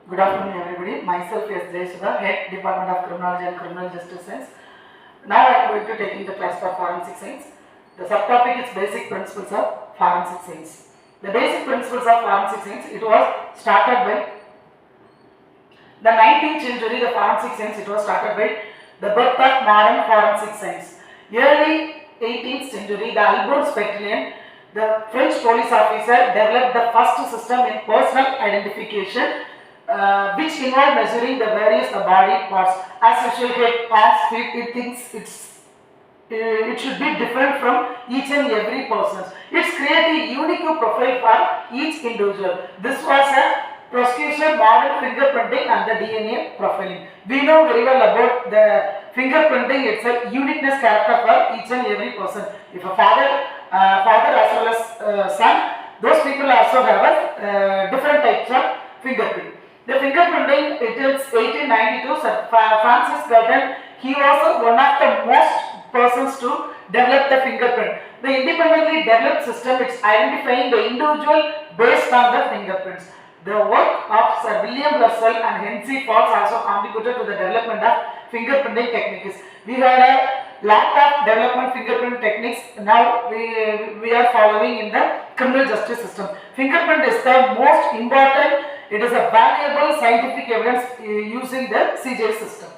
Good afternoon, everybody. Myself is Jayasudha, Head Department of Criminology and Criminal Justice Science. Now I am going to take in the class for Forensic Science. The subtopic is Basic Principles of Forensic Science. The basic principles of Forensic Science, it was started by the 19th century. The Forensic Science, it was started by the birth of modern Forensic Science. Early 18th century, the Albert Spectalian, the French police officer, developed the first system in personal identification, which involve measuring the various body parts. As usual, head, arms, feet, it thinks it should be different from each and every person. It's create a unique profile for each individual. This was a prosecution model fingerprinting and the DNA profiling. We know very well about the fingerprinting. It's a uniqueness character for each and every person. If a father as well as son, those people also have a different types of fingerprint. The fingerprinting, it is 1892, Sir Francis Galton, he was one of the most persons to develop the fingerprint. The independently developed system is identifying the individual based on the fingerprints. The work of Sir William Russell and Henry Fox also contributed to the development of fingerprinting techniques. We had a lot of development fingerprint techniques. Now we are following in the criminal justice system. Fingerprint is the most important. It is a valuable scientific evidence using the CJ system.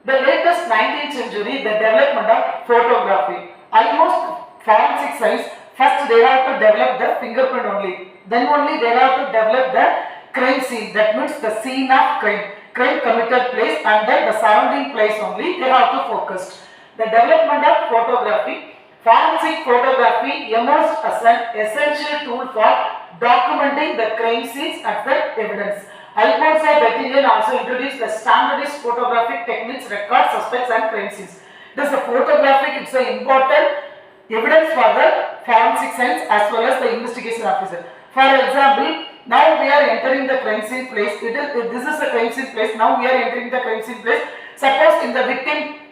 The latest 19th century, the development of photography. Almost forensic science, first they have to develop the fingerprint only. Then only they have to develop the crime scene. That means the scene of crime. Crime committed place and then the surrounding place only they have to focus. The development of photography. Forensic photography emerged as an essential tool for documenting the crime scenes as the evidence. Alphonse Bertillon also introduced the standardized photographic techniques, record suspects and crime scenes. Thus, the photographic is an important evidence for the forensic science as well as the investigation officer. For example, now we are entering the crime scene place. This is the crime scene place. Now we are entering the crime scene place. Suppose in the victim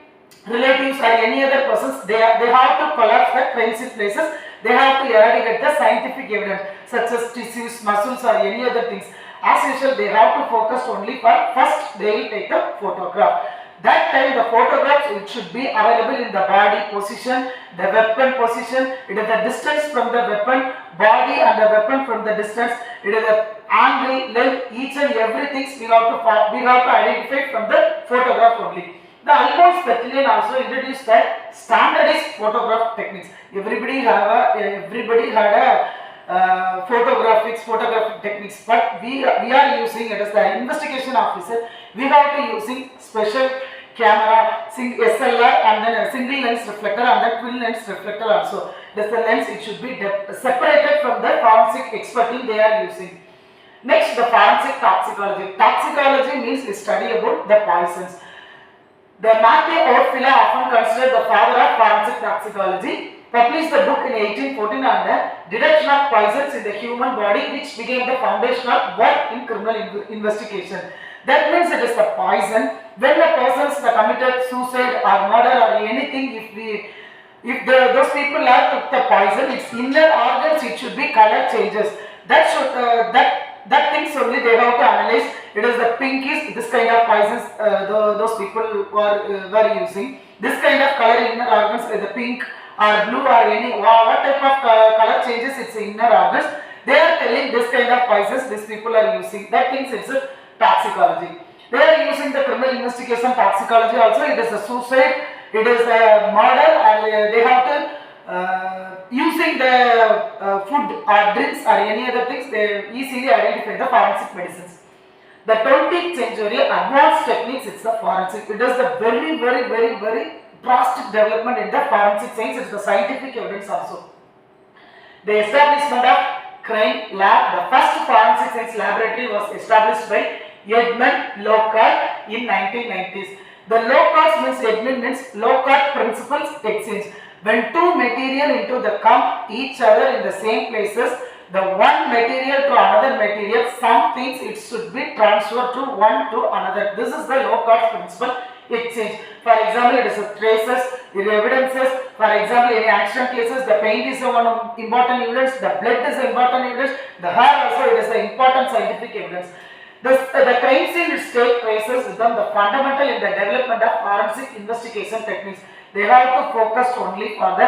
relatives or any other persons, they have to collapse the crime scene places. They have to eradicate the scientific evidence such as tissues, muscles or any other things. As usual, they have to focus only for first they will take the photograph. That time the photographs, it should be available in the body position, the weapon position, it is the distance from the weapon, body and the weapon from the distance, it is the angle, length, each and everything we have to identify from the photograph only. The Alphonse Bertillon also introduced the standardized photograph techniques. Everybody had a photographic techniques, but we are using it as the investigation officer. We have to using special camera, SLR and then a single lens reflector and then twin lens reflector also. That's the lens, it should be separated from the forensic expertise they are using. Next, the forensic toxicology. Toxicology means we study about the poisons. The Matthew Orfila, often considered the father of forensic toxicology, published the book in 1814 on the detection of poisons in the human body, which became the foundation of work in criminal investigation. That means it is the poison. When the persons committed suicide or murder or anything, if those people have took the poison, its inner organs, it should be color changes. That things only they have to analyze. It is the pinkish, this kind of poisons those people were using. This kind of color inner organs, the pink or blue or any what type of color changes its inner organs. They are telling this kind of poisons these people are using. That things it's a toxicology. They are using the criminal investigation toxicology also. It is a suicide, it is a murder, and they have to using the food or drinks or any other things, they easily identify the forensic medicines. The 20th century advanced techniques, it's the forensic. It is the very drastic development in the forensic science. It's the scientific evidence also. The establishment of crime lab, the first forensic science laboratory was established by Edmund Lockhart in 1990s. The Lockhart means Lockhart principles exchange. When two material into the come each other in the same places, the one material to another material, some things it should be transferred to one to another. This is the Lockhart principle exchange. For example, it is traces, the evidences. For example, in accident cases, the paint is one important evidence, the blood is important evidence, the hair also it is is the important scientific evidence. The crime scene which take traces become the fundamental in the development of forensic investigation techniques. They have to focus only for the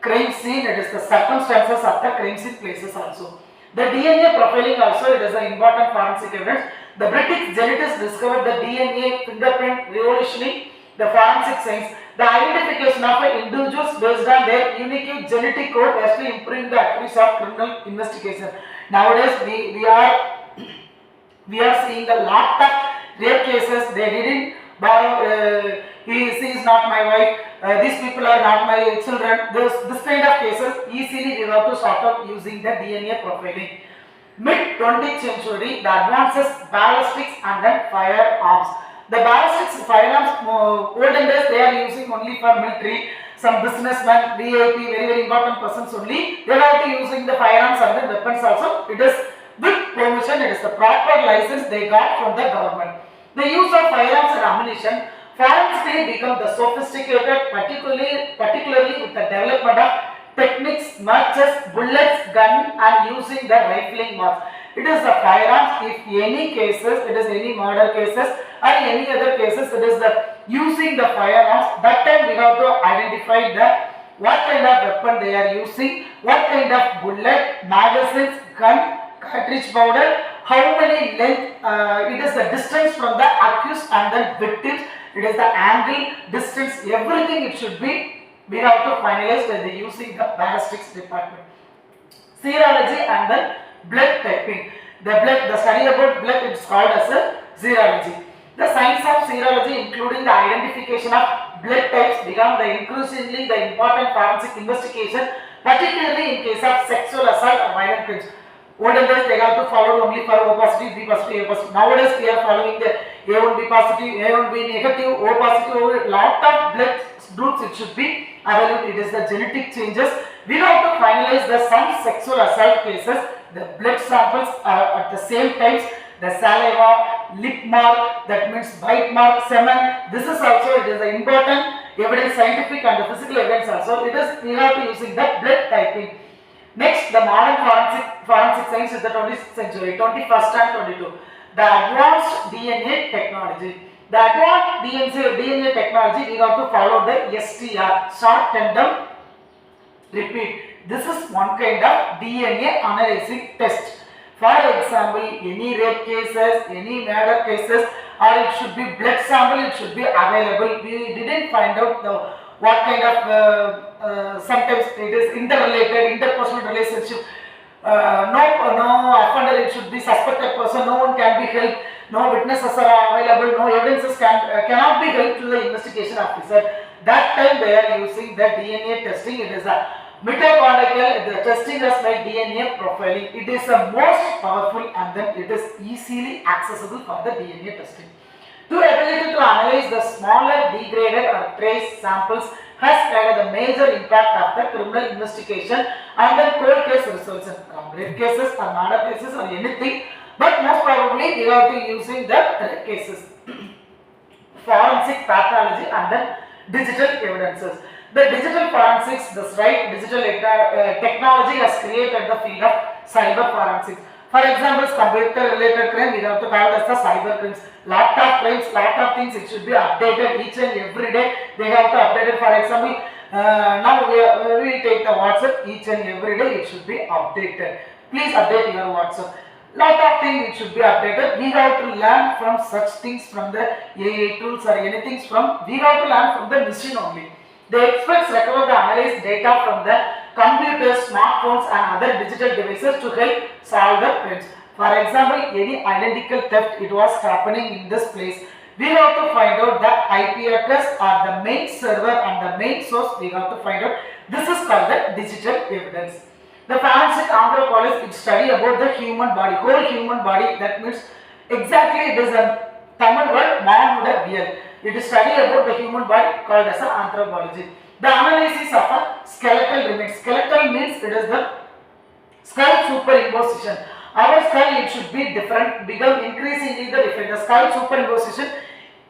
crime scene. It is the circumstances of the crime scene places also. The DNA profiling also, it is an important forensic evidence. The British geneticists discovered the DNA fingerprint revolutioning the forensic science. The identification of individuals based on their unique genetic code has to improve the accuracy of criminal investigation. Nowadays, we are seeing a lot of rape cases. They didn't borrow. She is not my wife. These people are not my children. This kind of cases easily we have to sort out using the DNA profiling. Mid 20th century, the advances ballistics and then firearms. The ballistics firearms, olden days they are using only for military. Some businessmen, VIP, very important persons only. They are using the firearms and the weapons also. It is with permission. It is the proper license they got from the government. The use of firearms and ammunition forensically become the sophisticated, particularly with the development of techniques, matches, bullets, gun, and using the rifling marks. It is the firearms. If any cases, it is any murder cases or any other cases, it is the using the firearms. That time we have to identify the what kind of weapon they are using, what kind of bullet, magazines, gun, cartridge powder, how many length. It is the distance from the accused and the victims. It is the angle, distance, everything it should be. We have to finalize by using the ballistics department. Serology and then blood typing. The study about blood is called as a serology. The science of serology, including the identification of blood types, become the increasingly the important forensic investigation, particularly in case of sexual assault or violent crimes. Olden days they have to follow only for O positive, B positive, A positive. Nowadays we are following the A1B positive, A1B negative, O positive. Lot of blood groups it should be available. It is the genetic changes. We have to finalize the some sexual assault cases. The blood samples are at the same times. The saliva, lip mark, that means bite mark, semen. This is also it is an important evidence, scientific and the physical evidence also. It is we have to using the blood typing. Next, the modern forensic science is the 20th century, 21st and 22. The advanced DNA technology. The advanced DNA technology, we have to follow the STR, short tandem repeat. This is one kind of DNA analyzing test. For example, any rape cases, any murder cases, or it should be blood sample, it should be available. We didn't find out what kind of sometimes it is interrelated, interpersonal relationship. No offender, it should be suspected person. No one can be helped. No witnesses are available. No evidences cannot be helped to the investigation officer. That time they are using the DNA testing. It is a mitochondrial, the testing is like DNA profiling. It is the most powerful and then it is easily accessible for the DNA testing. The ability to analyze the smaller degraded or trace samples has had a major impact of the criminal investigation and the cold case resolution. Rape cases or murder cases or anything, but most probably we are to using the rape cases. Forensic pathology and then digital evidences. The digital forensics, the digital technology has created the field of cyber forensics. For example, computer related crime, we have to call it as the cyber crimes. Lot of crimes, lot of things, it should be updated each and every day. They have to update it. For example, now we take the WhatsApp each and every day, it should be updated. Please update your WhatsApp. Lot of things it should be updated. We have to learn from such things from the AI tools or anything from, we have to learn from the machine only. The experts recover the analyzed data from the computers, smartphones and other digital devices to help solve the crimes. For example, any identical theft it was happening in this place. We have to find out the IP address or the main server and the main source we have to find out. This is called the digital evidence. The forensic anthropology is study about the human body, whole human body. That means exactly it is a Tamil word, real. It is study about the human body called as anthropology. The analysis of a skeletal remains. Skeletal means it is the skull superimposition. Our skull it should be different, become increasingly the different. The skull superimposition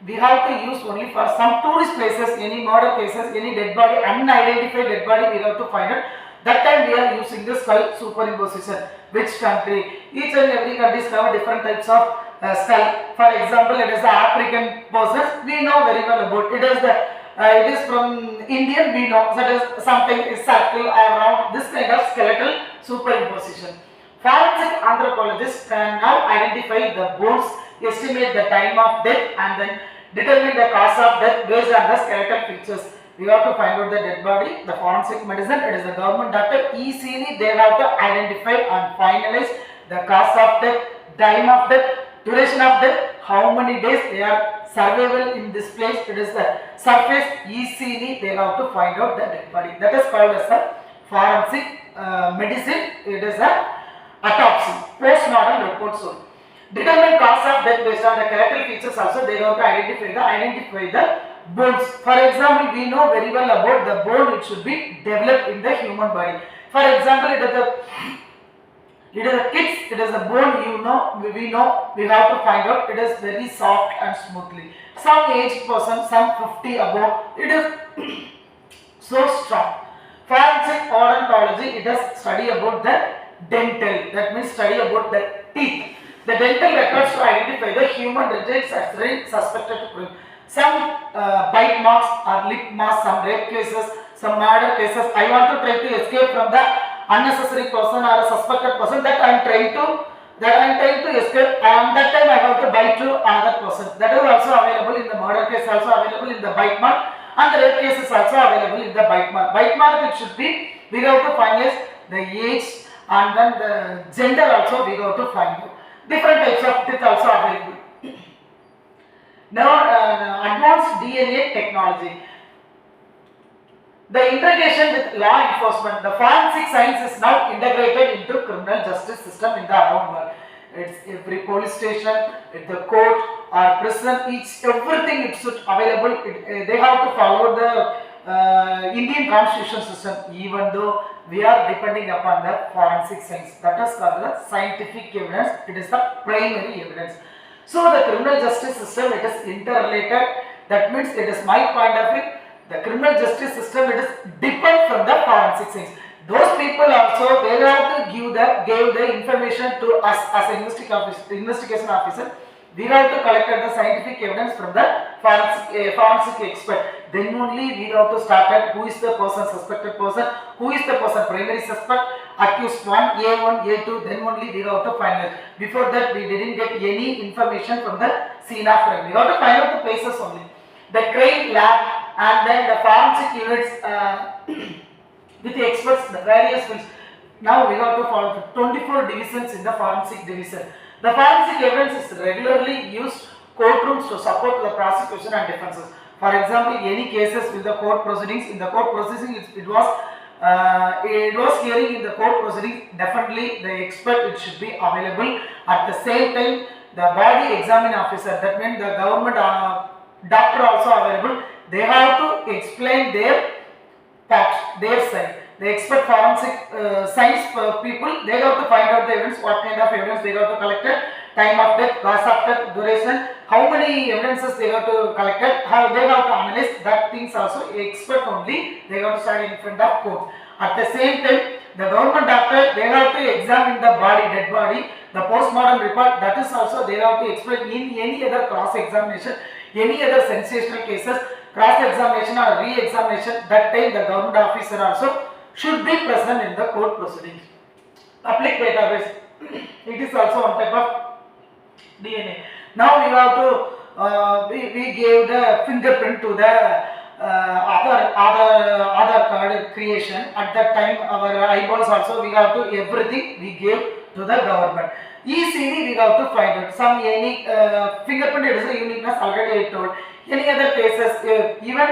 we have to use only for some tourist places, any murder cases, any dead body, unidentified dead body we have to find out. That time we are using the skull superimposition. Which country? Each and every countries have different types of skull. For example, it is the African persons. We know very well about it. Is the it is from Indian. We know that is something is circle around this kind of skeletal superimposition. Forensic anthropologists can now identify the bones, estimate the time of death, and then determine the cause of death based on the skeletal features. We have to find out the dead body. The forensic medicine, it is the government doctor. Easily they have to identify and finalize the cause of death, time of death, duration of death, how many days they are survival in this place. It is the surface. Easily they have to find out the dead body. That is called as a forensic medicine. It is a autopsy, postmortem report. So, determine cause of death based on the skeletal features. Also, they have to identify the bones. For example, we know very well about the bone. It should be developed in the human body. For example, it is a kids. It is a bone. We know. We have to find out. It is very soft and smoothly. Some aged person, some 50 above. It is so strong. Forensic odontology. It is study about the dental, that means study about the teeth. The dental records to identify the human rejects as suspected to prove. Some bite marks or lip marks, some rape cases, some murder cases. I want to try to escape from the unnecessary person or a suspected person that I am trying to escape, and that time I have to bite to another person. That is also available in the murder case, also available in the bite mark, and the rape case is also available in the bite mark. Bite mark, it should be, we have to finalize the age, and then the gender also we have to find out. Different types of teeth also available. Now advanced DNA technology. The integration with law enforcement. The forensic science is now integrated into criminal justice system in the around world. It's every police station, at the court or prison, everything it should available. They have to follow the Indian constitution system, even though we are depending upon the forensic science. That is called the scientific evidence. It is the primary evidence. So the criminal justice system, it is interrelated. That means it is my point of view. The criminal justice system, it is different from the forensic science. Those people also, they have to give the information to us as investigation officer. We have to collect the scientific evidence from the forensic expert. Then only we have to start at who is the person, suspected person, who is the person, primary suspect, accused 1, A1, A2, then only we have to finalize. Before that, we didn't get any information from the scene of crime. We have to find out the places only. The crime lab and then the forensic units with the experts, the various fields. Now we have to follow the 24 divisions in the forensic division. The forensic evidence is regularly used courtrooms to support the prosecution and defenses. For example, any cases with the court proceedings, in the court proceedings it was hearing in the court proceedings, definitely the expert it should be available. At the same time, the body examining officer, that means the government doctor also available. They have to explain their facts, their side. The expert forensic science people, they have to find out the evidence, what kind of evidence they have to collect, time of death, cause of death, duration, how many evidences they have to collect, how they have to analyze that things also. Expert only, they have to stand in front of court. At the same time, the government doctor, they have to examine the body, dead body, the postmortem report, that is also they have to explain in any other cross-examination, any other sensational cases, cross-examination or re-examination, that time the government officer also should be present in the court proceedings. Public database, it is also one type of DNA. Now we have to, we gave the fingerprint to the Aadhaar card creation. At that time our eyeballs also, we have to, everything we gave to the government. Easily we have to find out some unique fingerprint, it is a uniqueness already I told. Any other cases, even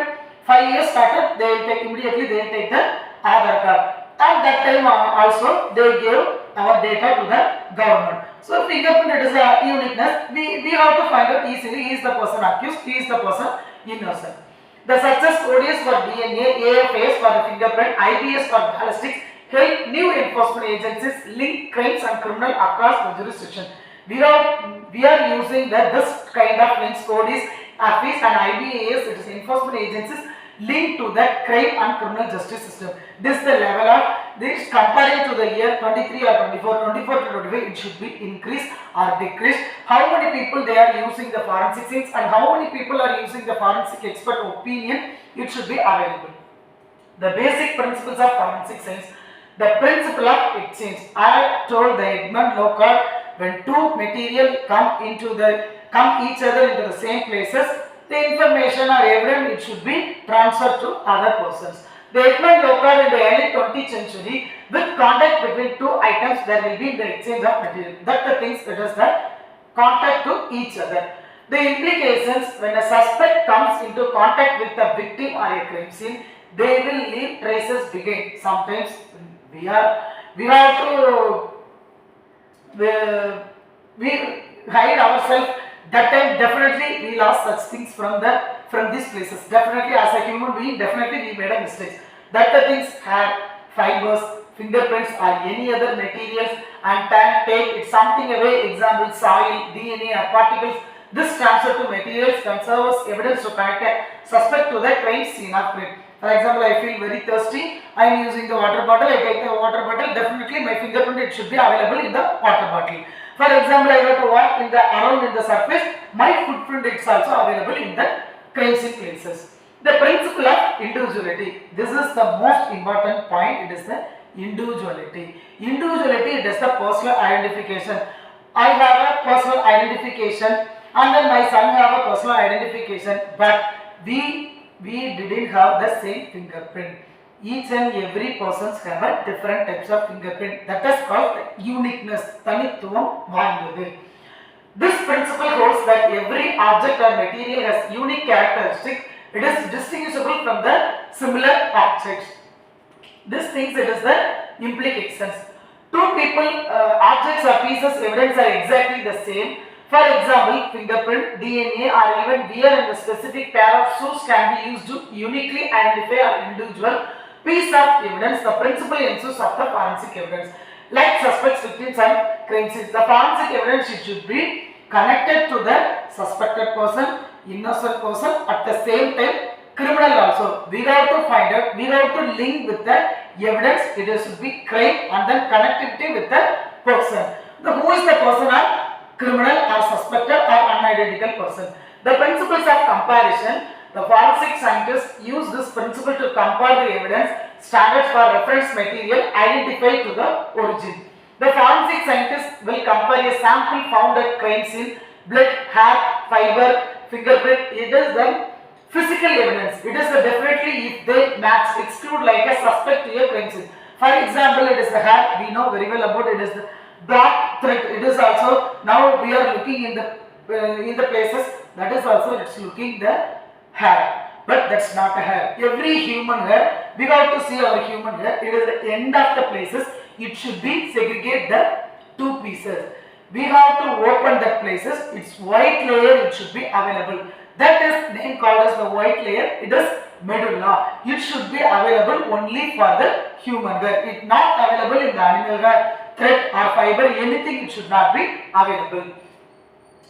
5 years started, they will take immediately, they will take the Aadhaar card. At that time also they gave our data to the government. So fingerprint, it is a uniqueness. We have to find out easily, he is the person accused, he is the person innocent. The success ODS for DNA, AFAS for the fingerprint, IBS for ballistics help new enforcement agencies link crimes and criminal across the jurisdiction. We are using this kind of links, CODIS, AFIS and IBAS, it is enforcement agencies, linked to the crime and criminal justice system. This is the level of this comparing to the year 23 or 24 to 25, it should be increased or decreased. How many people they are using the forensic science and how many people are using the forensic expert opinion, it should be available. The basic principles of forensic science. The principle of exchange. I told the Edmund Lockhart, when two material come each other into the same places, the information or evidence it should be transferred to other persons. The Edmund Lockhart in the early 20th century, with contact between two items, there will be the exchange of material. That the things it is the contact to each other. The implications when a suspect comes into contact with a victim or a crime scene, they will leave traces behind. Sometimes we have to we hide ourselves. That time definitely we lost such things from these places. Definitely as a human being, definitely we made a mistake. That the things have fibers, fingerprints or any other materials and take something away. Example, soil, DNA or particles. This transfer to materials can serve as evidence to connect a suspect to the crime scene of crime. For example, I feel very thirsty. I am using the water bottle. I take the water bottle. Definitely, my fingerprint it should be available in the water bottle. For example, I have to walk around in the surface. My footprint is also available in the crime scene places. The principle of individuality. This is the most important point. It is the individuality. Individuality, it is the personal identification. I have a personal identification, and then my son have a personal identification, but we didn't have the same fingerprint. Each and every persons have a different types of fingerprint. That is called uniqueness. Tanithuvam vaayuvathu. This principle holds that every object or material has unique characteristics. It is distinguishable from the similar objects. This things it is the implications. Two people, objects or pieces evidence are exactly the same. For example, fingerprint, DNA or even wear in a specific pair of shoes can be used to uniquely identify an individual piece of evidence. The principle ensues of the forensic evidence. Like suspects, victims and crime scenes, the forensic evidence it should be connected to the suspected person, innocent person, at the same time criminal also. We have to find out, we have to link with the evidence, it should be crime and then connectivity with the person. Who is the person or criminal or suspected or unidentified person. The principles of comparison. The forensic scientists use this principle to compare the evidence, standards for reference material identified to the origin. The forensic scientists will compare a sample found at crime scene, blood, hair, fiber, fingerprint. It is the physical evidence. It is the definitely if they match, exclude like a suspect to a crime scene. For example, it is the hair. We know very well about it is the black thread. It is also now we are looking in the places that is also it's looking the hair, but that's not a hair. Every human hair, we have to see our human hair. It is the end of the places. It should be segregate the two pieces. We have to open that places. Its white layer it should be available. That is name called as the white layer. It is medulla. It should be available only for the human hair. It not available in the animal hair, thread or fiber. Anything it should not be available.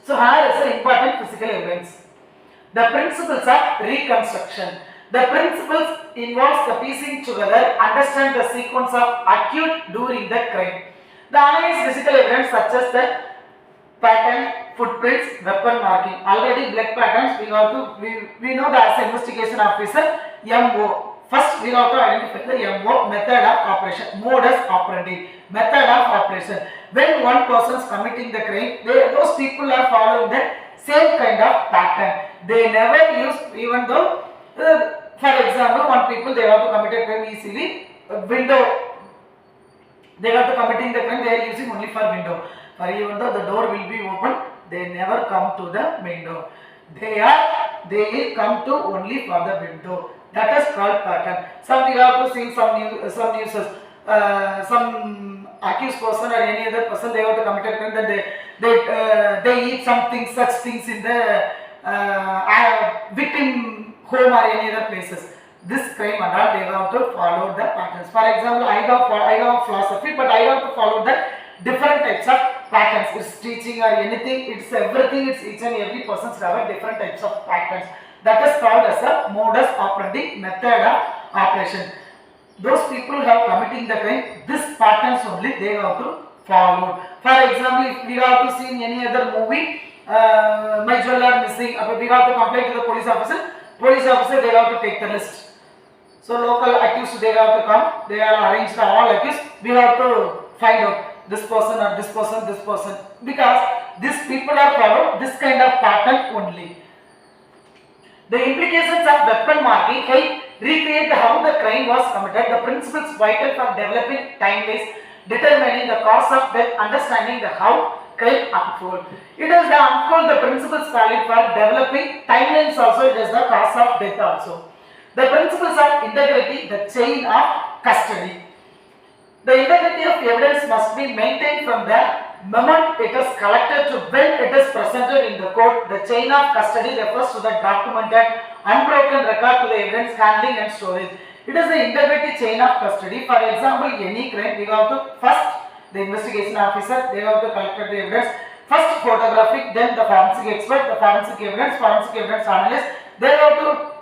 So here is an important physical evidence. The principles of reconstruction. The principles involves the piecing together, understand the sequence of acute during the crime. The analyze physical evidence such as the pattern, footprints, weapon marking. Already blood patterns we know that as investigation officer MO. First we have to identify the MO, method of operation, modus operandi, method of operation. When one person is committing the crime, those people are following the same kind of pattern. They never use, even though, for example, one people they have to commit a crime easily, window. They have to committing the crime. They are using only for window. For even though the door will be open, they never come to the window. They will come to only for the window. That is called pattern. Some we have to see some news, some accused person or any other person they have to commit a crime. That they eat something, such things in the victim home or any other places. This crime and all they have to follow the patterns. For example, I have philosophy, but I have to follow the different types of patterns. It's teaching or anything. It's everything. It's each and every person's have different types of patterns. That is called as a modus operandi, method of operation. Those people have committing the crime, this patterns only they have to follow. For example, if we have to see any other movie, my jeweler missing, we have to complain to the police officer. Police officer, they have to take the list. So local accused, they have to come, they are arranged all accused, we have to find out this person or this person, because these people are followed this kind of pattern only. The implications of weapon marking help recreate how the crime was committed. The principles vital for developing timelines, determining the cause of death, understanding the how crime unfold. It is the unfold the principles valid for developing timelines also, it is the cause of death also. The principles of integrity, the chain of custody. The integrity of evidence must be maintained from the moment it is collected to when it is presented in the court. The chain of custody refers to the documented, unbroken record to the evidence handling and storage. It is the integrity chain of custody. For example, any crime, we have to first the investigation officer, they have to collect the evidence. First photographic, then the forensic expert, the forensic evidence analyst, they have to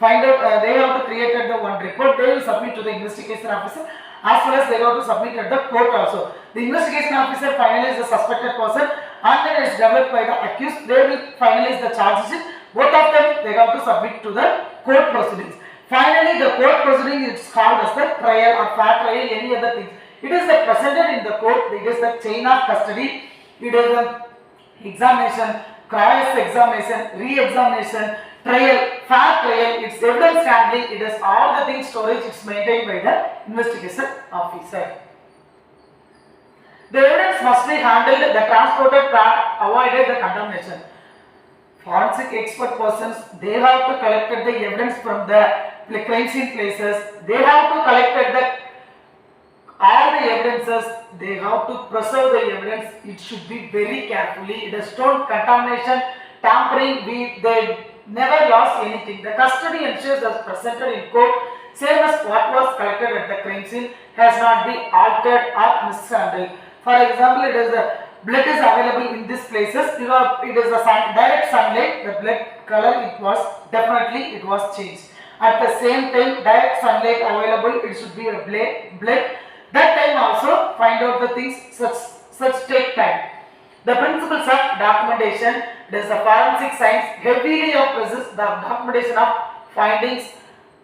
find out, they have to create the one report, they will submit to the investigation officer, as well as they have to submit at the court also. The investigation officer finalizes the suspected person and then it is developed by the accused, they will finalize the charge sheet, both of them they have to submit to the court proceedings. Finally, the court proceeding is called as the trial or fair trial, any other things. It is the presented in the court, it is the chain of custody, it is the examination, cross-examination, re-examination, trial, fair trial, its evidence handling, it is all the things storage, it's maintained by the investigation officer. The evidence must be handled, the transported part, avoided the contamination. Forensic expert persons, they have to collect the evidence from the crime scene places, they have to collect all the evidences, they have to preserve the evidence, it should be very carefully, it is stone contamination, tampering, they never lost anything. The custody ensures that presented in court, same as what was collected at the crime scene, has not been altered or mishandled. For example, it is the blood is available in these places, it is a direct sunlight, the blood color it was changed. At the same time, direct sunlight available, it should be a blood. That time also find out the things, such take time. The principles of documentation, it is a forensic science heavily emphasis the documentation of findings,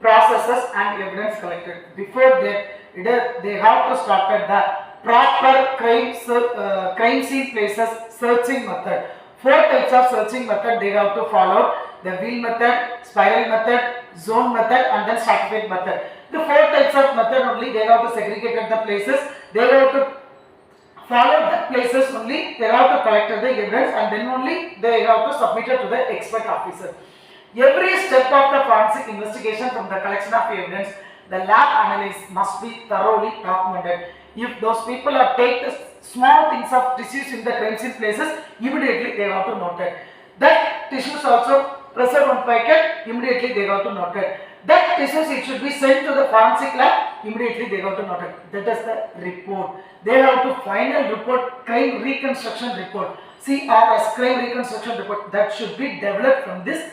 processes and evidence collected. Before that, they have to start at the proper crime scene places searching method. 4 types of searching method they have to follow: the wheel method, spiral method, zone method and then stratified method. The 4 types of method only they have to segregate at the places, they have to follow the places only, they have to collect the evidence and then only they have to submit it to the expert officer. Every step of the forensic investigation from the collection of evidence, the lab analysis must be thoroughly documented. If those people are take the small things of tissues in the crime scene places, immediately they have to note it. That tissues also preserved on packet, immediately they have to note it. That tissues it should be sent to the forensic lab, immediately they have to note it. That is the report. They have to final report, crime reconstruction report, CRS, crime reconstruction report, that should be developed from this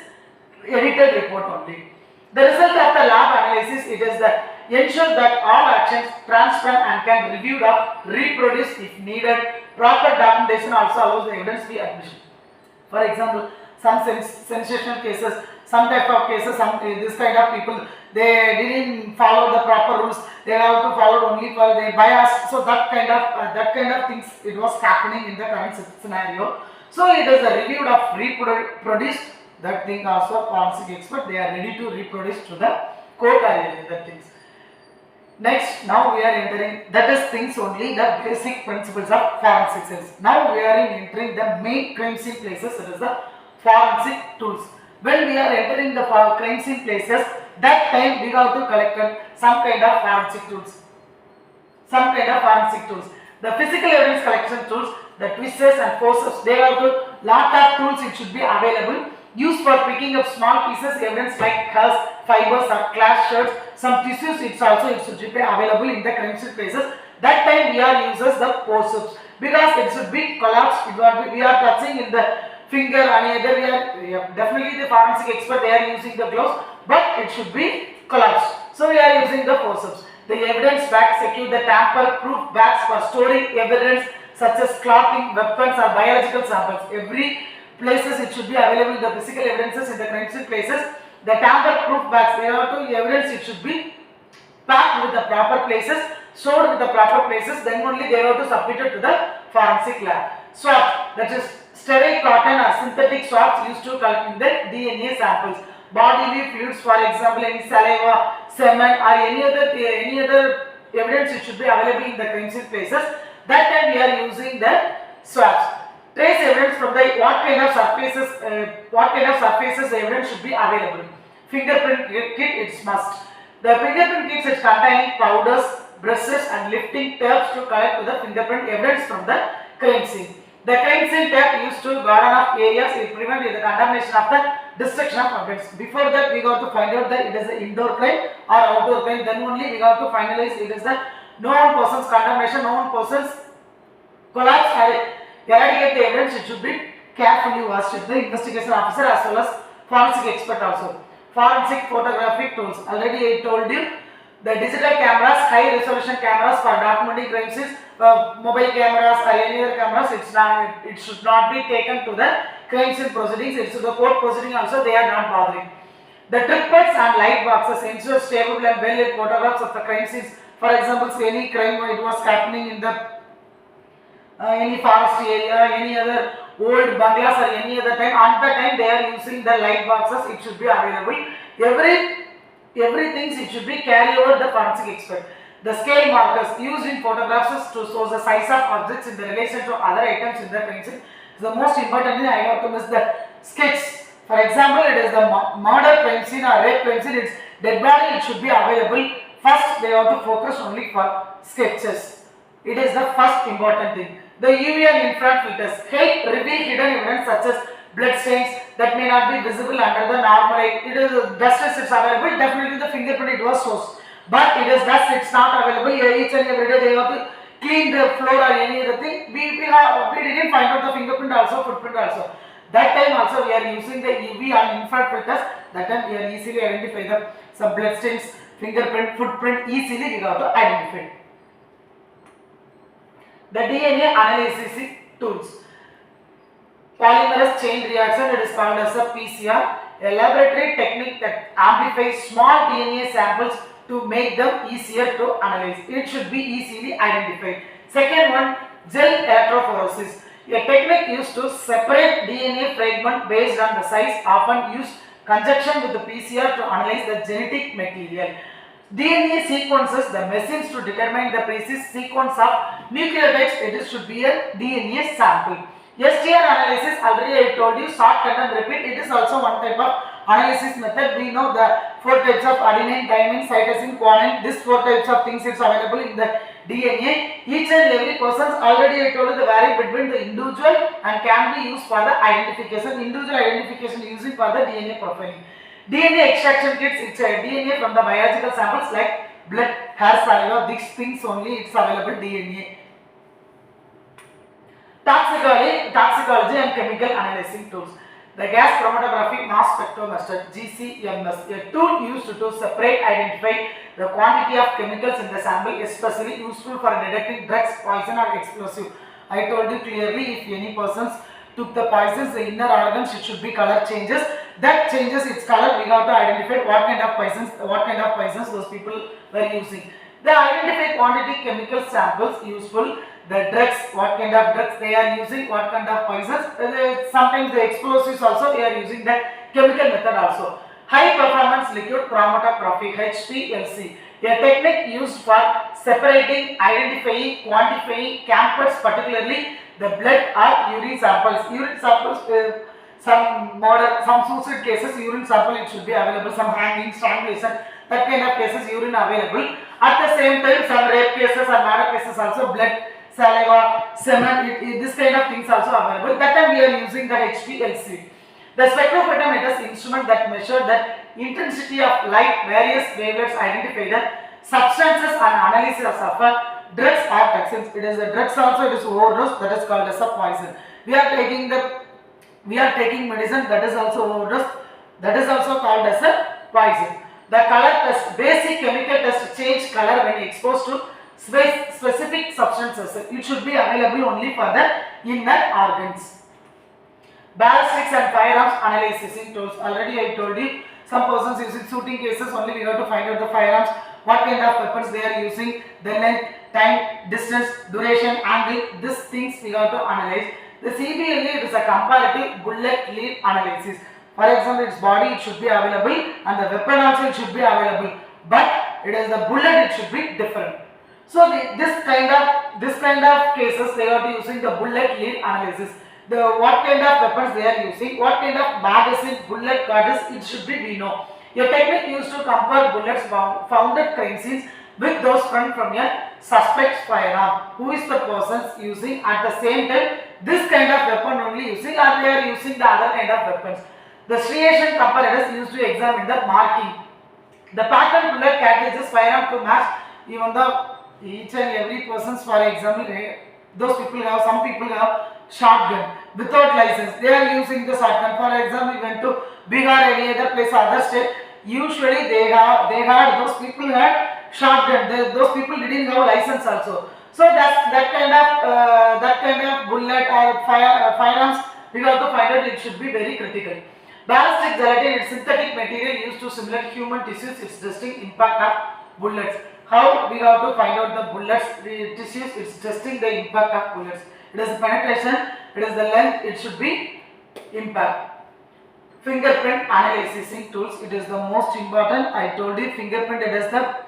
edited report only. The result of the lab analysis, it is that ensure that all actions transparent and can be reviewed or reproduced if needed. Proper documentation also allows the evidence to be admission. For example, some sensational cases, some type of cases, this kind of people, they didn't follow the proper rules, they have to follow only for the bias. So that kind of things it was happening in the current scenario. So it is a reviewed of reproduced. That thing also forensic expert, they are ready to reproduce to the court or any other things. Next, now we are entering, that is things only the basic principles of forensic science. Now we are entering the main crime scene places, that is the forensic tools. When we are entering the crime scene places, that time we have to collect some kind of forensic tools. The physical evidence collection tools, the twisters and forceps, they have to lot of tools it should be available. Used for picking up small pieces evidence like hairs, fibers or class shirts, some tissues it should be available in the crime scene places. That time we are uses the forceps because it should be collapsed, we are touching in the finger, any other, definitely the forensic expert, they are using the gloves, but it should be collapsed. So we are using the forceps. The evidence bag secure the tamper-proof bags for storing evidence such as clothing, weapons or biological samples. Every places it should be available, the physical evidences in the crime scene places. The tamper-proof bags, they are to evidence it should be packed with the proper places, stored with the proper places, then only they have to submit it to the forensic lab. Swab, that is sterile cotton or synthetic swabs used to collect in the DNA samples. Bodily fluids, for example, any saliva, semen or any other evidence it should be available in the crime scene places. That time we are using the swabs. Trace evidence from the what kind of surfaces the evidence should be available. Fingerprint kit, it's must. The fingerprint kits is containing powders, brushes and lifting tapes to collect the fingerprint evidence from the crime scene. The crime scene tape used to garden off areas to prevent the contamination of the destruction of evidence. Before that, we got to find out that it is an indoor crime or outdoor crime. Then only we got to finalize it is the known person's contamination, known person's collapse or eradicate the evidence. It should be carefully watched with the investigation officer as well as forensic expert also. Forensic photographic tools. Already I told you the digital cameras, high resolution cameras for documenting crime scenes, mobile cameras or any other cameras, it should not be taken to the crime scene proceedings. It's to the court proceeding also, they are not bothering. The tripods and light boxes ensure stable and well lit photographs of the crime scenes. For example, any crime it was happening in the any forest area, any other old bungalows or any other time, at the time they are using the light boxes, it should be available. Everything it should be carry over the forensic expert. The scale markers used in photographs to show the size of objects in the relation to other items in the crime scene. The most important thing I have to miss the sketch. For example, it is the murder crime scene or rape crime scene, it's dead body, it should be available. First they have to focus only for sketches. It is the first important thing. The UV and infrared filters help reveal hidden evidence such as blood stains that may not be visible under the normal light. It is dust is available, definitely the fingerprint it was sourced. But it is dust, it's not available. Each and every day they have to clean the floor or any other thing. We didn't find out the fingerprint also, footprint also. That time also we are using the UV and infrared filters. That time we are easily identify the some blood stains, fingerprint, footprint easily we got to identify. The DNA analysis tools. Polymerase chain reaction, it is called as a PCR, a laboratory technique that amplifies small DNA samples to make them easier to analyze. It should be easily identified. Second one, gel electrophoresis, a technique used to separate DNA fragment based on the size, often used conjunction with the PCR to analyze the genetic material. DNA sequences, the machines to determine the precise sequence of nucleotides, it should be a DNA sample. STR analysis, already I told you, short, cut and repeat, it is also one type of analysis method. We know the 4 types of adenine, thymine, cytosine, guanine, these 4 types of things it's available in the DNA. Each and every person, already I told you, the vary between the individual and can be used for the identification, individual identification using for the DNA profiling. DNA extraction kits, it's a DNA from the biological samples like blood, hair, saliva, these things only it's available DNA. Toxicology and chemical analyzing tools. The gas chromatography mass spectrometer GCMS, a tool used to separate, identify the quantity of chemicals in the sample, especially useful for detecting drugs, poison or explosive. I told you clearly, if any persons took the poisons, the inner organs, it should be color changes. That changes its color, we have to identify what kind of poisons those people were using. The identify quantity chemical samples useful. The drugs, what kind of drugs they are using, what kind of poisons, sometimes the explosives also they are using the chemical method also. High performance liquid chromatography, HPLC, a technique used for separating, identifying, quantifying campers, particularly the blood or urine samples. Urine samples, some suicide cases, urine sample it should be available, some hanging, strangulation, that kind of cases urine available. At the same time, some rape cases or murder cases also blood, saliva, semen, this kind of things also available. That time we are using the HPLC. The spectrophotometer is instrument that measure the intensity of light, various wavelengths, identify the substances and analysis of drugs or toxins. It is the drugs also, it is overdose, that is called as a poison. We are taking the we are taking medicine, that is also overdose, that is also called as a poison. The color test, basic chemical test change color when exposed to specific substances. It should be available only for the inner organs. Ballistics and firearms analysis tools. Already I told you, some persons using shooting cases only we have to find out the firearms, what kind of weapons they are using, the length, time, distance, duration, angle, these things we have to analyze. The CBLA, it is a comparative bullet lead analysis. For example, its body it should be available and the weapon also it should be available, but it is the bullet it should be different. So this kind of cases they are using the bullet lead analysis. The what kind of weapons they are using, what kind of magazine, bullet cartridge it should be we know. A technique used to compare bullets found at crime scenes with those found from a suspect's firearm. Who is the person using at the same time this kind of weapon only using, or they are using the other kind of weapons. The striation comparators used to examine the marking. The pattern bullet cartridges firearm to match even the each and every person's, for example, those people have, some people have shotgun without license, they are using the shotgun. For example, we went to Bihar or any other place, other state, usually they had those people had shotgun, those people didn't have license also. So that kind of bullet or firearms we have to find out, it should be very critical. Ballistic gelatin is synthetic material used to simulate human tissues, its distinct impact of bullets. How we have to find out the bullets, the tissues, it's testing the impact of bullets. It is penetration, it is the length, it should be impact. Fingerprint analyzing tools, it is the most important. I told you fingerprint, it is the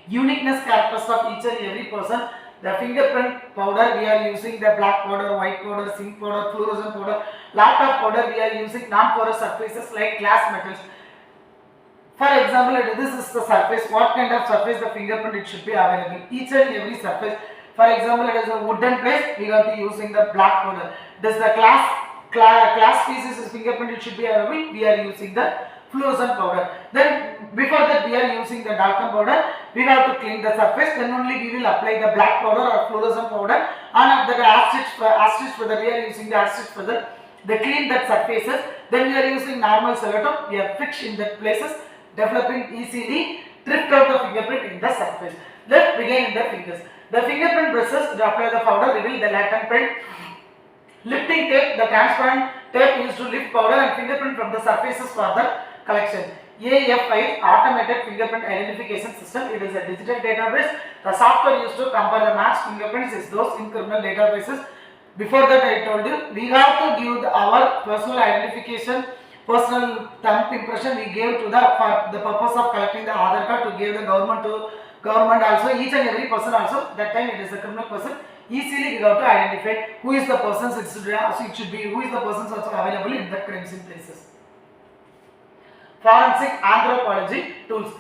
uniqueness characters of each and every person. The fingerprint powder, we are using the black powder, white powder, zinc powder, fluorescent powder. Lot of powder we are using non-porous surfaces like glass metals. For example, this is the surface. What kind of surface the fingerprint it should be available? Each and every surface. For example, it is a wooden place. We are using the black powder. This is the glass pieces fingerprint it should be available. We are using the fluorescent powder. Then before that we are using the talcum powder. We have to clean the surface. Then only we will apply the black powder or fluorescent powder. And the acid for the we are using the acid for the clean that surfaces. Then we are using normal cellotape. We are fixed in that places, developing easily drift out the fingerprint in the surface. Let's begin in the fingers. The fingerprint brushes to apply the powder reveal the latent print. Lifting tape, the transparent tape used to lift powder and fingerprint from the surfaces for the collection. AFI, Automated Fingerprint Identification System. It is a digital database. The software used to compare the matched fingerprints is those in criminal databases. Before that I told you, we have to give our personal identification, personal thumb impression we gave to for the purpose of collecting the Aadhaar card to give the government also, each and every person also, that time it is a criminal person, easily we have to identify who is the person, it should be who is the person also available in the crime scene places. Forensic anthropology tools.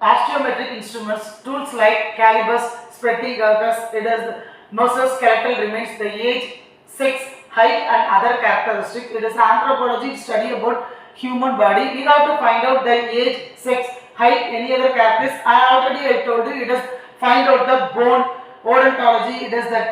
Osteometric instruments, tools like calibers, spreading augers, it is noses, skeletal remains, the age, sex, height and other characteristics. It is anthropology study about human body. We have to find out the age, sex, height, any other characteristics. I told you it is find out the bone. Odontology, it is the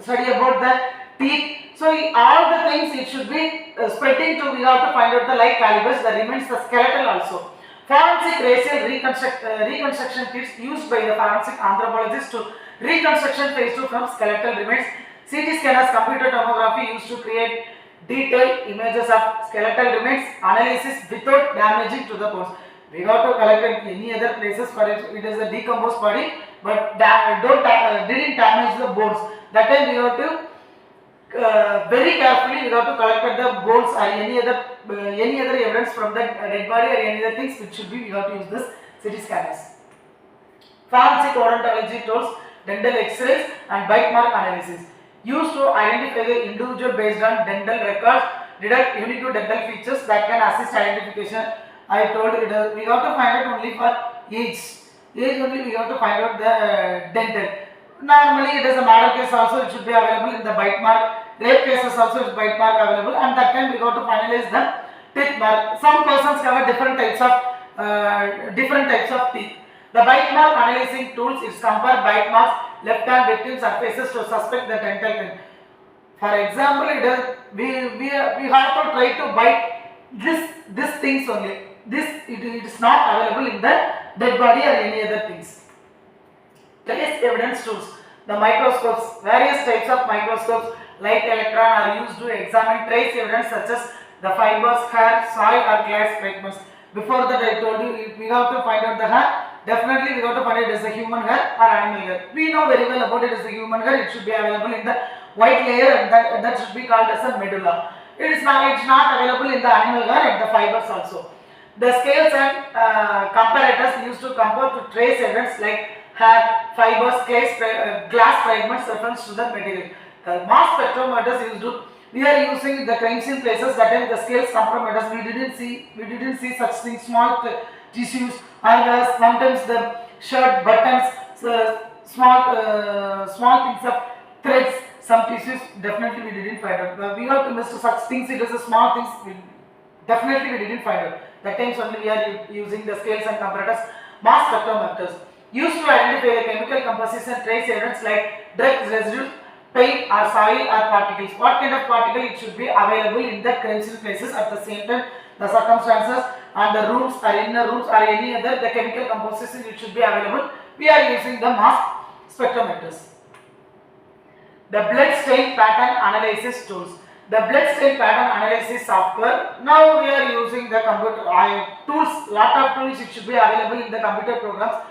study about the teeth. So all the things it should be spreading to, we have to find out the like calibers, the remains, the skeletal also. Forensic racial reconstruction kits used by the forensic anthropologists to reconstruction phase 2 from skeletal remains. CT scanners, computer tomography used to create detailed images of skeletal remains, analysis without damaging to the bones. We have to collect any other places for it. It is a decomposed body, but didn't damage the bones. That time we have to very carefully we have to collect the bones or any other evidence from the dead body or any other things which should be we have to use this CT scanners. Forensic odontology tools, dental X-rays and bite mark analysis used to identify the individual based on dental records, detect unique dental features that can assist identification. I told you we have to find out only for age only we have to find out the dental. Normally it is a murder case also, it should be available in the bite mark. Rape cases also is bite mark available, and that time we got to finalize the teeth mark. Some persons have different types of teeth. The bite mark analyzing tools is compare bite marks, left hand victim surfaces to suspect the dental claim. For example, it is, we have to try to buy this things only. It is not available in the dead body or any other things. Trace evidence tools. The microscopes, various types of microscopes, light, electron are used to examine trace evidence such as the fibers, hair, soil or glass fragments. Before that I told you, we have to find out the hair. Definitely we have to find out it is a human hair or animal hair. We know very well about it is a human hair. It should be available in the white layer, and that should be called as a medulla. It's not available in the animal hair and the fibers also. The scales and comparators used to compare to trace evidence like hair, fibers, glass fragments reference to the material. The mass spectrometers used to, we are using the crime scene places, that is the scales comprometers. We didn't see such things, small tissues, or sometimes the shirt buttons, small things of threads, some tissues. Definitely we didn't find out. We have to miss such things. It is a small things. Definitely we didn't find out. That times only we are using the scales and comparators. Mass spectrometers used to identify the chemical composition trace evidence like drug residues, paint or soil or particles. What kind of particle it should be available in the crime scene places. At the same time, the circumstances and the rooms or inner rooms or any other the chemical composition it should be available. We are using the mass spectrometers. The blood stain pattern analysis tools. The blood stain pattern analysis software. Now we are using the computer tools. Lot of tools it should be available in the computer programs.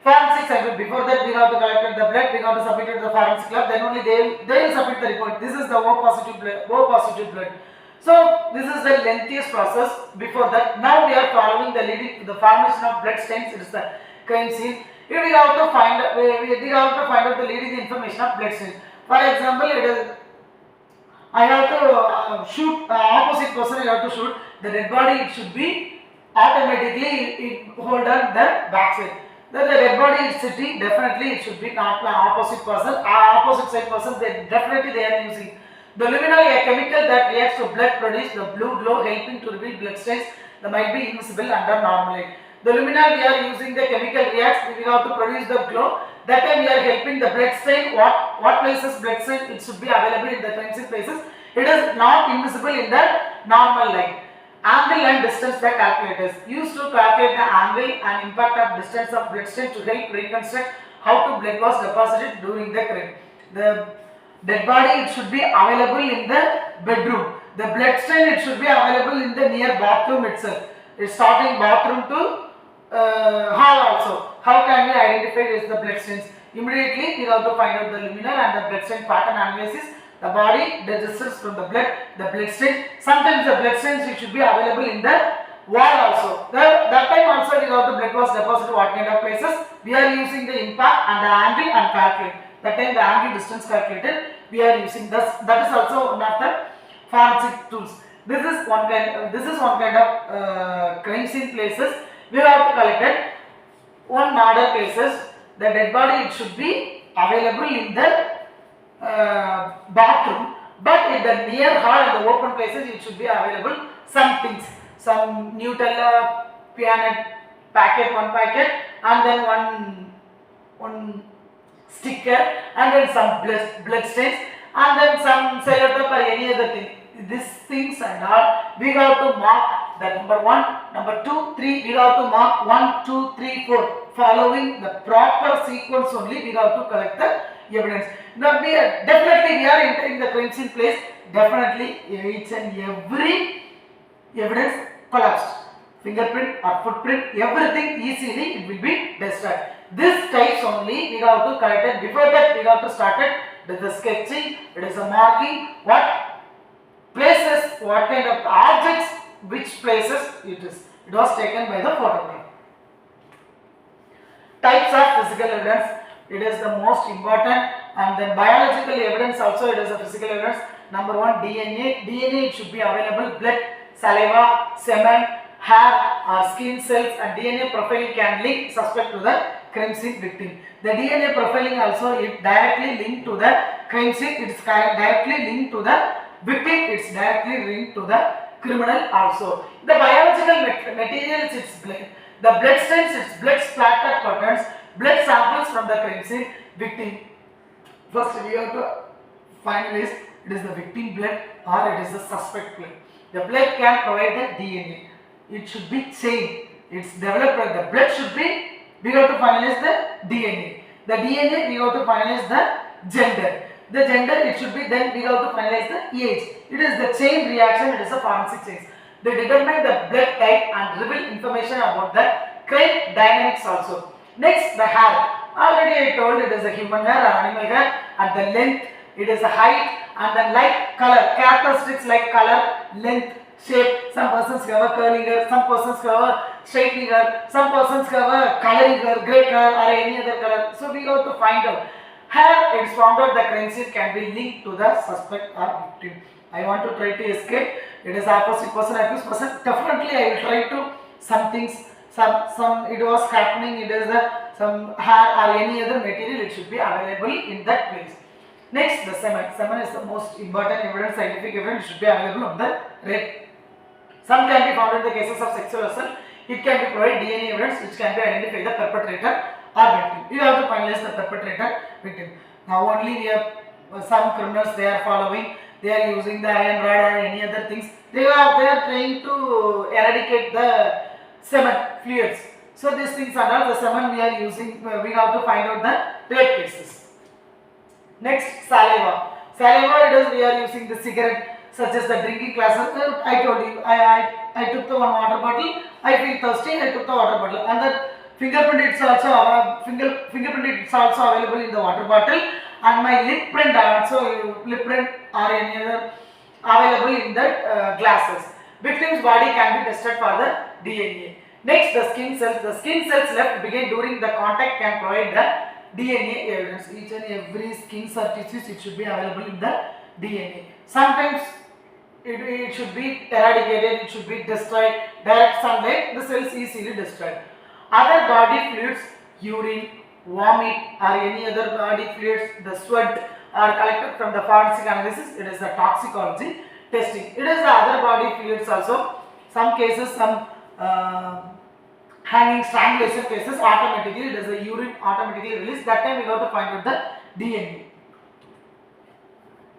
Forensic cycle. Before that we have to collect the blood. We have to submit it to the forensic lab. Then only they will submit the report. This is the O positive blood. So this is the lengthiest process. Before that, now we are following the leading to the formation of blood stains. It is the crime scene. Here we have to find out the leading information of blood stains. For example, it is I have to shoot opposite person. I have to shoot the dead body. It should be automatically hold on the back side. Then the dead body is sitting. Definitely it should be not opposite person. Opposite side person. They are using the luminol, a chemical that reacts to blood produce the blue glow, helping to reveal blood stains that might be invisible under normal light. The luminol we are using the chemical reacts. We have to produce the glow. That time we are helping the blood stain. What places blood stain? It should be available in the transit places. It is not invisible in the normal light. Angle and distance the calculators used to calculate the angle and impact of distance of blood stain to help reconstruct how the blood was deposited during the crime. The dead body it should be available in the bedroom. The blood stain it should be available in the near bathroom itself. It's starting bathroom to hall also. How can we identify the blood stains? Immediately we have to find out the luminol and the blood stain pattern analysis. The body, the distance from the blood stain. Sometimes the blood stains it should be available in the wall also. That time also we have the blood was deposited what kind of places. We are using the impact and the angle and calculate. That time the angle distance calculated we are using this. That is also one of the forensic tools. This is one kind of crime scene places. We have to collect it. One murder cases, the dead body it should be available in the bathroom, but in the near hall and the open places it should be available some things, some Nutella peanut packet, one packet, and then one sticker, and then some blood stains, and then some cellotape or any other thing. These things and all we have to mark the number 1, number 2, 3. We have to mark 1, 2, 3, 4. Following the proper sequence only we have to collect the evidence. Now definitely we are entering the crime scene place. Definitely each and every evidence collapsed. Fingerprint or footprint, everything easily it will be destroyed. This types only we have to collect it. Before that we have to start it with the sketching. It is a marking. What places, what kind of objects, which places it is. It was taken by the photograph. Types of physical evidence. It is the most important, and then biological evidence also it is a physical evidence. Number 1, DNA. DNA it should be available. Blood, saliva, semen, hair or skin cells, and DNA profiling can link suspect to the crime scene victim. The DNA profiling also it directly linked to the crime scene. It is directly linked to the victim. It's directly linked to the criminal also. The biological materials it's blood. The blood stains it's blood splatter patterns. Blood samples from the crime scene victim. First we have to finalize it is the victim blood or it is the suspect blood. The blood can provide the DNA. It should be chain. It's developed. The blood should be. We have to finalize the DNA. The DNA we have to finalize the gender. The gender it should be then we have to finalize the age. It is the chain reaction. It is a forensic chain. They determine the blood type and reveal information about the crime dynamics also. Next, the hair. Already I told it is a human hair or animal hair, and the length, it is a height, and the light color, characteristics like color, length, shape. Some persons have a curling hair, some persons have a straightening hair, some persons have a coloring hair, grey color or any other color. So we have to find out. Here it is found out the crime scene can be linked to the suspect or victim. I want to try to escape. It is opposite person, accused person. Definitely I will try to some things. Some it was happening. It is some hair or any other material. It should be available in that place. Next, the semen. Semen is the most important evidence, scientific evidence. It should be available on the rape. Some can be found in the cases of sexual assault. It can be provide DNA evidence which can be identify the perpetrator or victim. You have to finalize the perpetrator, victim. Now only we have some criminals they are following. They are using the iron rod or any other things. They are trying to eradicate the semen fluids. So these things are all the semen we are using. We have to find out the rape cases. Next, saliva. Saliva it is we are using the cigarette such as the drinking classes. I told you I took the one water bottle. I feel thirsty. I took the water bottle and the fingerprint it's also fingerprint it's also available in the water bottle. And my lip print also lip print or any other available in the glasses. Victim's body can be tested for the DNA. Next, the skin cells. The skin cells left behind during the contact can provide the DNA evidence. Each and every skin or tissues it should be available in the DNA. Sometimes it should be eradicated. It should be destroyed. Direct sunlight, the cells easily destroyed. Other body fluids, urine, vomit or any other body fluids, the sweat are collected from the forensic analysis. It is the toxicology testing. It is the other body fluids also. Some cases, some hanging strangulation cases automatically it is the urine automatically released. That time we have to find out the DNA.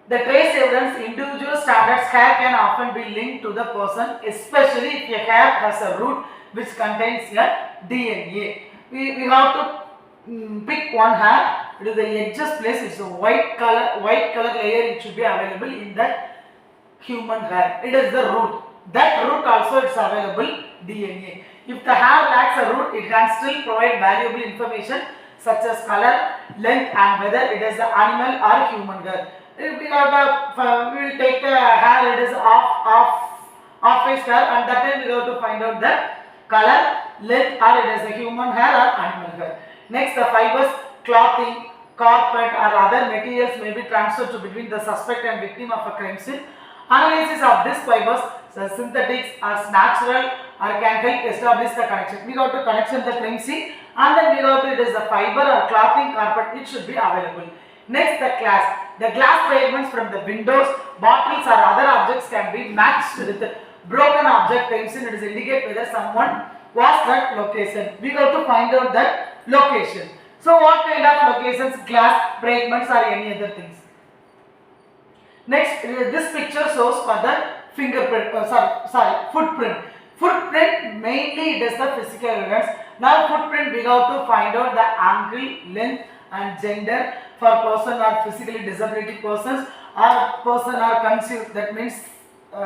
The trace evidence, individual standards hair can often be linked to the person, especially if a hair has a root which contains a DNA. We have to pick one hair. It is the edges place. It's a white color layer. It should be available in the human hair. It is the root. That root also it's available DNA. If the hair lacks a root, it can still provide valuable information such as color, length, and whether it is the animal or human hair. If we will take the hair. It is off face hair, and that time we have to find out the color, length, or it is a human hair or animal hair. Next, the fibers, clothing, carpet or other materials may be transferred to between the suspect and victim of a crime scene. Analysis of these fibers, the synthetics are natural or can help establish the connection. We got to connection the crime scene, and then we got to it is the fiber or clothing, carpet. It should be available. Next, the glass. The glass fragments from the windows, bottles or other objects can be matched with the broken object crime scene. It is indicate whether someone was that location. We got to find out that location. So what kind of locations, glass fragments or any other things. Next, this picture shows for the fingerprint, footprint. Footprint mainly it is the physical evidence. Now footprint we have to find out the angle, length and gender for person or physically disability persons or person or conceived, that means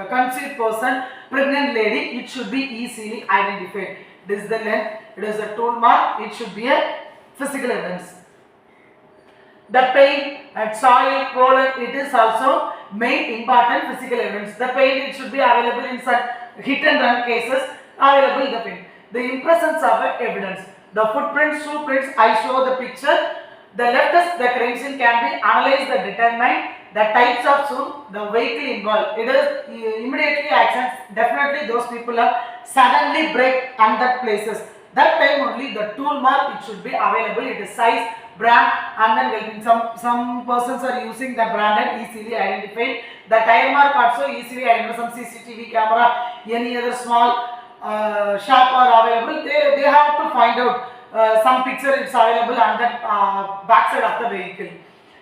conceived person, pregnant lady, it should be easily identified. This is the length, it is a tool mark, it should be a physical evidence. The paint and soil, pollen, it is also main important physical evidence. The paint it should be available in such hit and run cases, available the paint. The impressions of evidence. The footprints, shoe prints, I show the picture. The left is the crime scene can be analyzed and determine the types of shoe, the vehicle involved. It is immediately actions. Definitely those people are suddenly break on that places. That time only the tool mark it should be available. It is size, brand, and then will be some persons are using the brand and easily identified. The tire mark also easily identified. Some CCTV camera, any other small shop are available. They have to find out some picture it's available on the back side of the vehicle.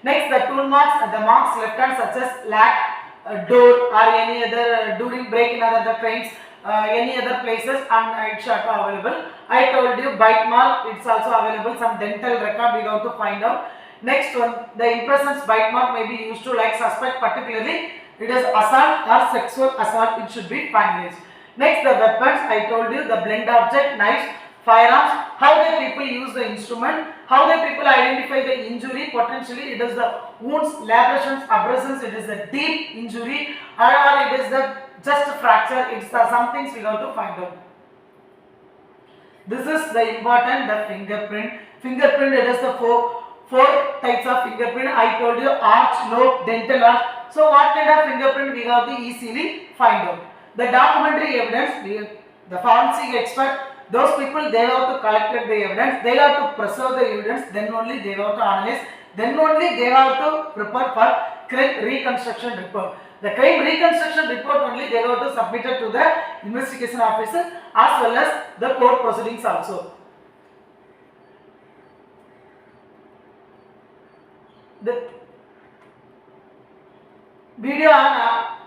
Next, the tool marks and the marks left hand such as lack, door or any other during break in other trains, any other places, and it's also available. I told you bite mark, it's also available. Some dental record we have to find out. Next one, the impressions bite mark may be used to like suspect, particularly it is assault or sexual assault, it should be finalized. Next, the weapons, I told you the blunt object, knives, firearms, how the people use the instrument, how the people identify the injury, potentially it is the wounds, lacerations, abrasions, it is the deep injury, or it is the just fracture, it's the some things we have to find out. This is the important, the fingerprint. Fingerprint, it is the four types of fingerprint. I told you arch, lobe, dental arch. So what kind of fingerprint we have to easily find out. The documentary evidence, the forensic expert, those people they have to collect the evidence, they have to preserve the evidence, then only they have to analyze, then only they have to prepare for crime reconstruction report. The crime reconstruction report only they have to submit it to the investigation officer as well as the court proceedings also. The video on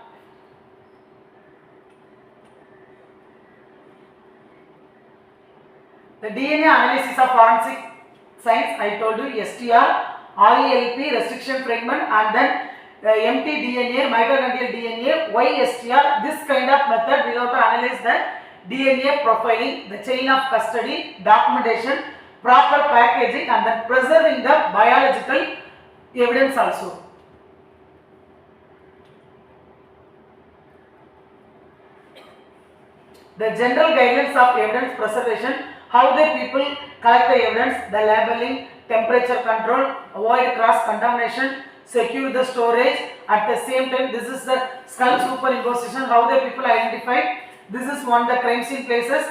the DNA analysis of forensic science, I told you STR, RELP, restriction fragment, and then mtDNA, mitochondrial DNA, YSTR. This kind of method we have to analyze the DNA profiling, the chain of custody, documentation, proper packaging, and then preserving the biological evidence also. The general guidelines of evidence preservation, how the people collect the evidence, the labeling, temperature control, avoid cross contamination, secure the storage. At the same time, this is the skull superimposition, how the people identify. This is one, the crime scene places,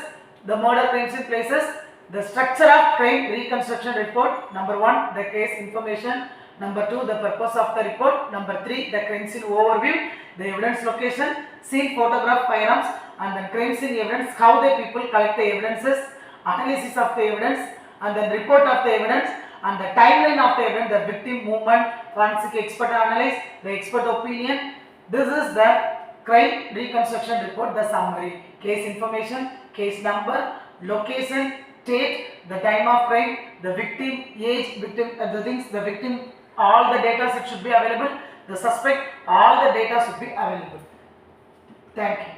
the murder crime scene places, the structure of crime reconstruction report. Number 1, the case information. Number 2, the purpose of the report. Number 3, the crime scene overview, the evidence location, scene photograph, firearms, and then crime scene evidence, how the people collect the evidences, analysis of the evidence, and then report of the evidence, and the timeline of the event, the victim movement, forensic expert analyze, the expert opinion. This is the crime reconstruction report, the summary. Case information, case number, location, date, the time of crime, the victim, age, victim, the things, the victim, all the data should be available. The suspect, all the data should be available. Thank you.